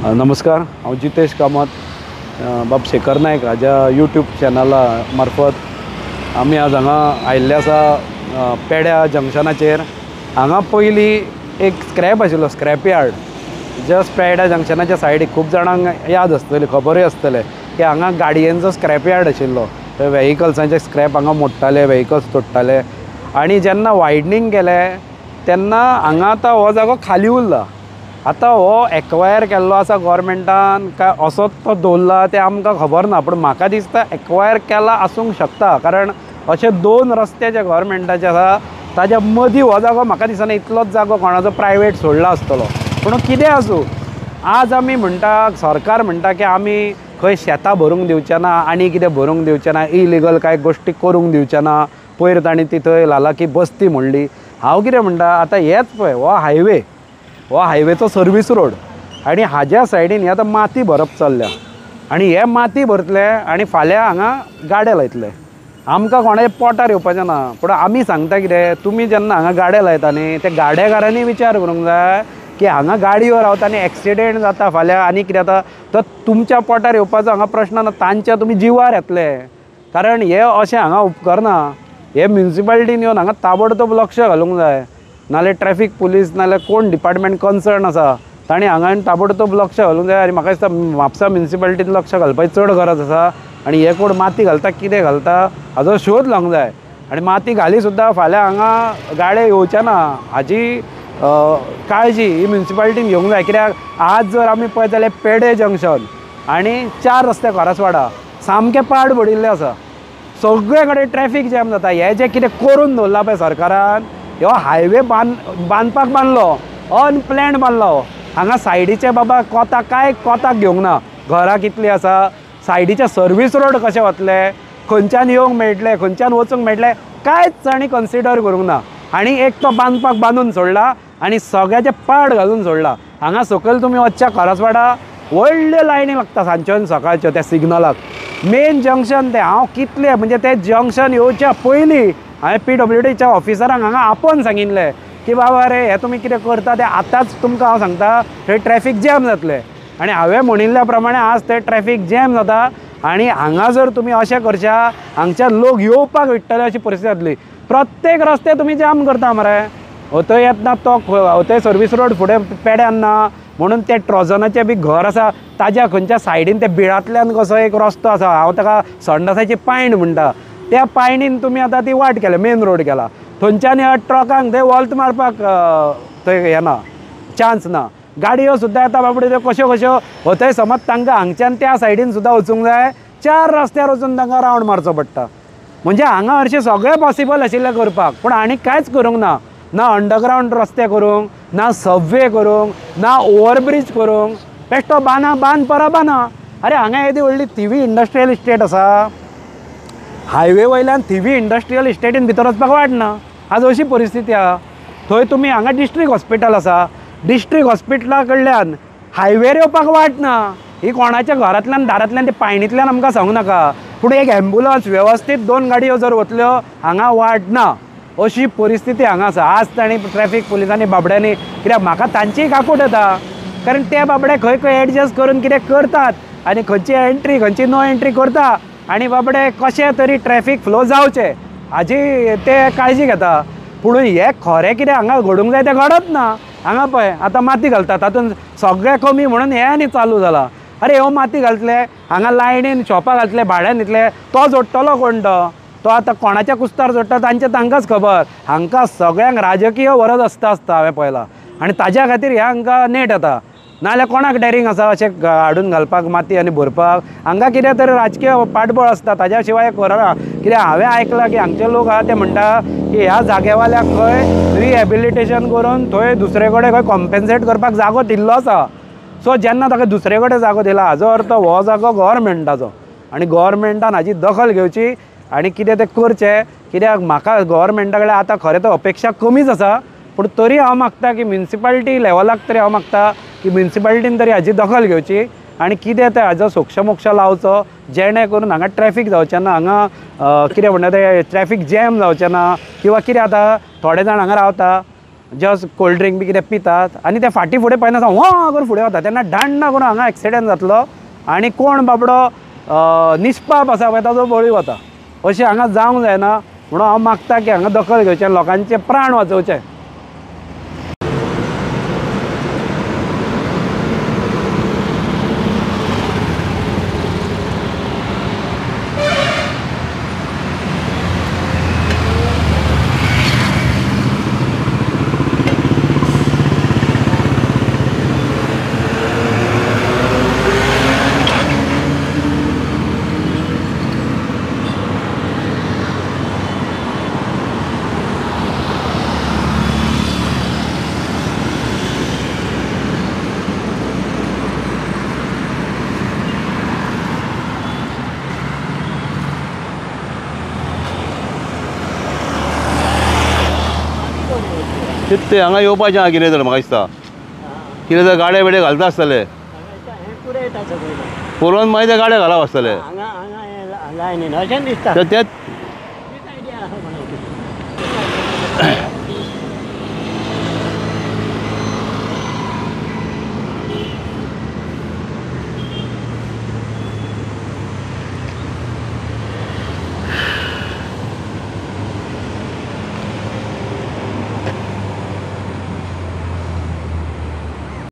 नमस्कार, हांव जितेश कामत, बाब शेखर नायक हाज्या यूट्यूब चॅनला मार्फत आमी आज हांगा आयिल्ले आसा पेड्या जंक्शनाचेर। हांगा पयलीं एक स्क्रॅप आशिल्लो, स्क्रॅप यार्ड जस्ट पेड्या जंक्शनाच्या सायडीक खूब जाणांक याद आसतलें, खबरूय आसतलें की हांगा गाडयेंचो स्क्रॅप यार्ड आशिल्लो। वेहिकल्सांचे स्क्रॅप हांगा मोडटाले, वेहिकल्स तोडटाले आनी जेन्ना वायडनींग केलें तेन्ना हांगा आतां हो जागो खाली उरला। आतां हो एक्वायर केल्लो आसा गव्हर्मेंटान काय असोच तो दवरला तें आमकां खबर ना, पूण म्हाका दिसता एक्वायर केला आसूंक शकता, कारण अशे 2 रस्ते जे गव्हर्मेंटाचे आसा ताज्या मदीं हो जागो म्हाका दिसना इतलोच जागो कोणाचो प्रायवेट सोडला आसतलो। पूण कितें आसूं, आज आमी म्हणटा, सरकार म्हणटा की आमी खंय शेतां भरूंक दिवचे ना, आनी कितें भरूंक दिवचे ना, इलिगल कांय गोश्टी करूंक दिवचे ना। पयर तांणी ती थंय लालाकी बस्ती म्हणली। हांव कितें म्हणटा, आतां हेच पळय हो हायवेचो सर्वीस रोड आनी हाज्या सायडीन हे आतां माती भरप चल्ल्या आनी हे माती भरतले आनी फाल्यां हांगा गाडे लायतले। आमकां कोणाच्या पोटार येवपाचें ना, पूण आमी सांगता कितें, तुमी जेन्ना हांगा गाडे लायता न्ही ते गाडेकारांनी विचार करूंक जाय की हांगा गाडयो रावता आनी एक्सिडेंट जाता फाल्यां आनी कितें जाता तर तुमच्या पोटार येवपाचो हांगा प्रश्न ना, तांच्या तुमी जिवार येतले। कारण हे अशें हांगा उपकारना। हे म्युनिसिपालिटीन येवन हांगा ताबडतोब लक्ष घालूंक जाय, नाल्यार ट्रॅफिक पुलीस नाल्यार कोण डिपार्टमेंट कन्सर्न आसा तांणी हांगा ताबडतोब लक्ष घालूंक जाय। आनी म्हाका दिसता म्हापसा म्युनिसिपालिटीन लक्ष घालपाची चड गरज आसा आनी हे कोण माती घालता कितें घालता हाजो शोध लावंक जाय। आनी माती घाली सुद्दां फाल्यां हांगा गाडे येवचे ना हाजी काळजी ही म्युनिसिपालिटीन घेवंक जाय। कित्याक आज जर आमी पळयत जाल्यार पेडे जंक्शन आनी 4 रस्ते खरासवाडा सामके पाड पडिल्ले आसा, सगळे कडेन ट्रॅफिक जॅम जाता। हे जे कितें करून दवरला पळय सरकारान, हो हायवे बांदपाक बांदलो, अनप्लॅन्ड बांदलो। हांगा सायडीचे बाबा कोताक घेवंक ना, घरां कितलीं आसा, सायडीचे सर्वीस रोड कशे वतले, खंयच्यान येवंक मेळटले, खंयच्यान वचूंक मेळटले, कांयच तांणी कन्सिडर करूंक ना। आनी एक तो बांदपाक बांदून सोडला आनी सगळ्याचे पाड घालून सोडला। हांगा सकयल तुमी वचच्या खरासवाडा व्हडल्यो लायनी लागता सांजच्यो आनी सकाळच्यो त्या सिग्नलाक। मेन जंक्शन तें हांव कितले म्हणजे तें जंक्शन येवच्या पयलीं हांवें PWDच्या ऑफिसरांक हांगा आपोवन सांगिल्लें की बाबा रे हे तुमी कितें करता तें आतांच तुमकां हांव सांगता, थंय ट्रॅफिक जॅम जातलें। आनी हांवें म्हणिल्ल्या प्रमाणे आज थंय ट्रॅफिक जॅम जाता आनी हांगा जर तुमी अशें करशा हांगच्या लोक येवपाक विट्टले अशी परिस्थिती जातली। प्रत्येक रस्ते तुमी जाम करता मरे, थंय येतना तो थंय सर्वीस रोड फुडें पेड्यान ना म्हणून ते ट्रॉझनाचें बी घर आसा ताज्या खंयच्या सायडीन ते बिळांतल्यान कसो एक रस्तो आसा, हांव ताका संडासाची पायण म्हणटा, त्या पायणीन तुमी आतां ती वाट केल्या, मेन रोड केला, थंयच्यान ट्रकांक थंय वॉल्त मारपाक थंय हें ना, चान्स ना। गाडयो सुद्दां येता बाबडे त्यो कश्यो थंय समज तांकां हांगच्यान त्या सायडीन सुद्दां वचूंक जाय, 4 रस्त्यार वचून तांकां रावंड मारचो पडटा। म्हणजे हांगा हरशीं सगळें पॉसिबल आशिल्लें करपाक, पूण आनी कांयच करूंक ना। ना अंडरग्रावंड रस्ते करूंक, ना सबवे करूंक, ना ओवरब्रीज करूंक, बेश्टो बांद परत बांदा। अरे हांगा येदी व्हडली थिवी इंडस्ट्रियल इस्टेट आसा, हायवे वयल्यान थिवी इंडस्ट्रियल इस्टेटीन भितर वचपाक वाटना। आज अशी परिस्थिती आहा। थंय तुमी हांगा डिस्ट्रिक्ट हॉस्पिटल आसा, डिस्ट्रिक्ट हॉस्पिटला कडल्यान हायवेर येवपाक वाटना। ही कोणाच्या घरांतल्यान दारांतल्यान ते पायणींतल्यान आमकां सांगूं नाका, पूण एक एम्बुलन्स वेवस्थीत 2 गाडयो जर वतल्यो हांगा वाटना, अशी परिस्थिती हांगा आसा। आज तांणी ट्रॅफिक पुलिसांनी बाबड्यांनी, कित्याक म्हाका तांचीय काकूट येता, कारण ते बाबडे खंय एडजस्ट करून कितें करतात आनी खंयची एंट्री खंयची नो एंट्री करता आनी बाबडे कशें तरी ट्रॅफिक फ्लो जावचे हाजी ते काळजी घेता। पूण हे खरें कितें हांगा घडूंक जाय तें घडत ना। हांगा पळय आतां माती घालता, तातूंत सगळें कमी म्हणून हें आनी चालू जाला। अरे ह्यो माती घालतले, हांगा लायनीन शॉपां घातले, भाड्यान दितले, तो जोडटलो कोण तो आतां कोणाच्या कुस्तार जोडटा तांकांच खबर। हांकां सगळ्यांक राजकीय वरद आसता हांवें पळयलां आनी ताज्या खातीर हे हांकां नेट येता। नाल्यार कोणाक डेरिंग आसा अशें हाडून घालपाक माती आनी भरपाक? हांगा कितें तरी राजकीय पाठबळ आसता, ताज्या शिवाय करना। कित्याक हांवें आयकलां की हांगचे लोक आहा ते म्हणटा की ह्या जाग्यावाल्याक खंय रिहॅबिलिटेशन करून थंय दुसरे कडेन खंय कॉम्पेन्सेट करपाक जागो दिल्लो आसा। सो जेन्ना ताका दुसरे कडेन जागो दिला हाजो अर्थ हो जागो गव्हर्मेंटाचो आनी गव्हर्मेंटान हाजी दखल घेवची आनी कितें तें करचें। कित्याक म्हाका गव्हर्मेंटा कडल्यान आतां खरें तर अपेक्षा कमीच आसा, पूण तरी हांव मागता की म्युनिसिपालिटी लेवलाक तरी हांव मागता की म्युनिसिपालिटीन तरी हाजी दखल घेवची आनी कितें तें हाजो सोक्षमोक्ष लावचो, जेणे करून हांगा ट्रॅफिक जावचें ना, हांगा कितें म्हणटा तें ट्रॅफिक जॅम जावचें ना। किंवा कितें जाता थोडे जाण हांगा रावता जस्ट कोल्ड ड्रिंक बी कितें पितात आनी ते फाटी फुडें पळयनासतना हो करून फुडें वता तेन्ना डाण्ण करून हांगा एक्सिडेंट जातलो आनी कोण बाबडो निश्पाप आसा पळय ताजो बळी वता अशें हांगा जावंक जायना म्हणून हांव मागता की हांगा दखल घेवचें लोकांचे प्राण वाचोवचे. कितें हांगा येवपाचें आहा कितें तर म्हाका दिसता कितें तर गाडे बिडे घालता आसतले पुरोन मागीर ते गाडे घालप आसतले दिसता तेच